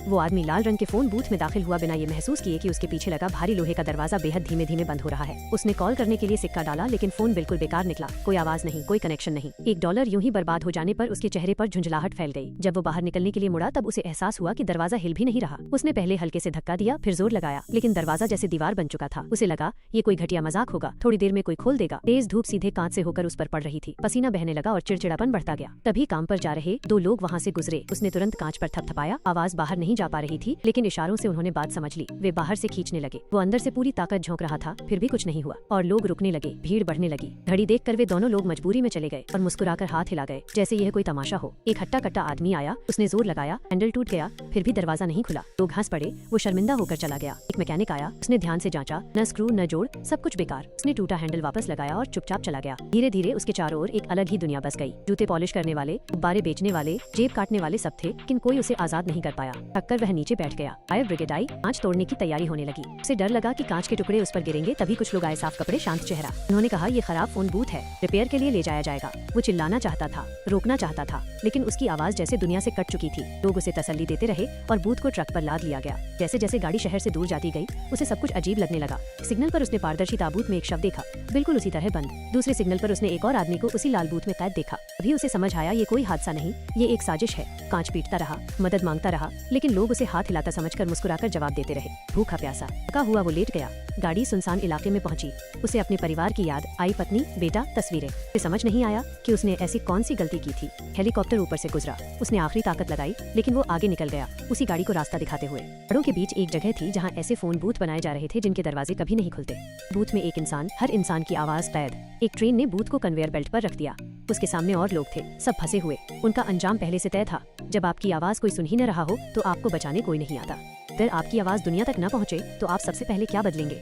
वो आदमी लाल रंग के फोन बूथ में दाखिल हुआ बिना ये महसूस किए कि उसके पीछे लगा भारी लोहे का दरवाजा बेहद धीमे धीमे बंद हो रहा है। उसने कॉल करने के लिए सिक्का डाला, लेकिन फोन बिल्कुल बेकार निकला। कोई आवाज नहीं, कोई कनेक्शन नहीं। $1 यूं ही बर्बाद हो जाने पर उसके चेहरे पर झुंझलाहट फैल गई। जब वो बाहर निकलने के लिए मुड़ा तब उसे एहसास हुआ कि दरवाजा हिल भी नहीं रहा। उसने पहले हल्के से धक्का दिया, फिर जोर लगाया, लेकिन दरवाजा जैसे दीवार बन चुका था। उसे लगा ये कोई घटिया मजाक होगा, थोड़ी देर में कोई खोल देगा। तेज धूप सीधे कांच से होकर उस पर पड़ रही थी। पसीना बहने लगा और चिड़चिड़ापन बढ़ता गया। तभी काम पर जा रहे 2 लोग वहाँ से गुजरे। उसने तुरंत कांच पर थपथपाया। आवाज बाहर नहीं जा पा रही थी, लेकिन इशारों से उन्होंने बात समझ ली। वे बाहर से खींचने लगे। वो अंदर से पूरी ताकत झोंक रहा था, फिर भी कुछ नहीं हुआ और लोग रुकने लगे। भीड़ बढ़ने लगी। घड़ी देखकर वे दोनों लोग मजबूरी में चले गए और मुस्कुराकर हाथ हिला गए, जैसे यह कोई तमाशा हो। एक हट्टा कट्टा आदमी आया, उसने जोर लगाया, हैंडल टूट गया, फिर भी दरवाजा नहीं खुला। लोग हंस पड़े। वो शर्मिंदा होकर चला गया। एक मैकेनिक आया, उसने ध्यान से जांचा, न स्क्रू न जोड़, सब कुछ बेकार। उसने टूटा हैंडल वापस लगाया और चुपचाप चला गया। धीरे धीरे उसके चारों ओर एक अलग ही दुनिया बस गई। जूते पॉलिश करने वाले, गुब्बारे बेचने वाले, जेब काटने वाले सब थे, लेकिन कोई उसे आजाद नहीं कर पाया। थककर वह नीचे बैठ गया। फायर ब्रिगेड आई, कांच तोड़ने की तैयारी होने लगी। उसे डर लगा कि कांच के टुकड़े उस पर गिरेंगे। तभी कुछ लोग आए, साफ कपड़े, शांत चेहरा। उन्होंने कहा ये खराब फोन बूथ है, रिपेयर के लिए ले जाया जाएगा। वो चिल्लाना चाहता था, रोकना चाहता था, लेकिन उसकी आवाज जैसे दुनिया से कट चुकी थी। लोग उसे तसल्ली देते रहे और बूथ को ट्रक पर लाद लिया गया। जैसे जैसे गाड़ी शहर से दूर जाती गई, उसे सब कुछ अजीब लगने लगा। सिग्नल पर उसने पारदर्शी ताबूत में एक शव देखा, बिल्कुल उसी तरह बंद। दूसरे सिग्नल पर उसने एक और आदमी को उसी लाल बूथ में कैद देखा। अभी उसे समझ आया ये कोई हादसा नहीं, ये एक साजिश है। कांच पीटता रहा, मदद मांगता रहा, लेकिन लोग उसे हाथ हिलाता समझकर मुस्कुराकर जवाब देते रहे। भूखा प्यासा थका हुआ वो लेट गया। गाड़ी सुनसान इलाके में पहुंची। उसे अपने परिवार की याद आई, पत्नी, बेटा, तस्वीरें। उसे समझ नहीं आया कि उसने ऐसी कौन सी गलती की थी। हेलीकॉप्टर ऊपर से गुजरा। उसने आखिरी ताकत लगाई, लेकिन वो आगे निकल गया, उसी गाड़ी को रास्ता दिखाते हुए। पहाड़ों के बीच एक जगह थी जहाँ ऐसे फोन बूथ बनाए जा रहे थे जिनके दरवाजे कभी नहीं खुलते। बूथ में एक इंसान, हर इंसान की आवाज कैद। एक ट्रेन ने बूथ को कन्वेयर बेल्ट पर रख दिया। उसके सामने और लोग थे, सब फंसे हुए। उनका अंजाम पहले से तय था। जब आपकी आवाज कोई सुन ही न रहा हो तो आपको बचाने कोई नहीं आता। अगर आपकी आवाज दुनिया तक न पहुँचे तो आप सबसे पहले क्या बदलेंगे?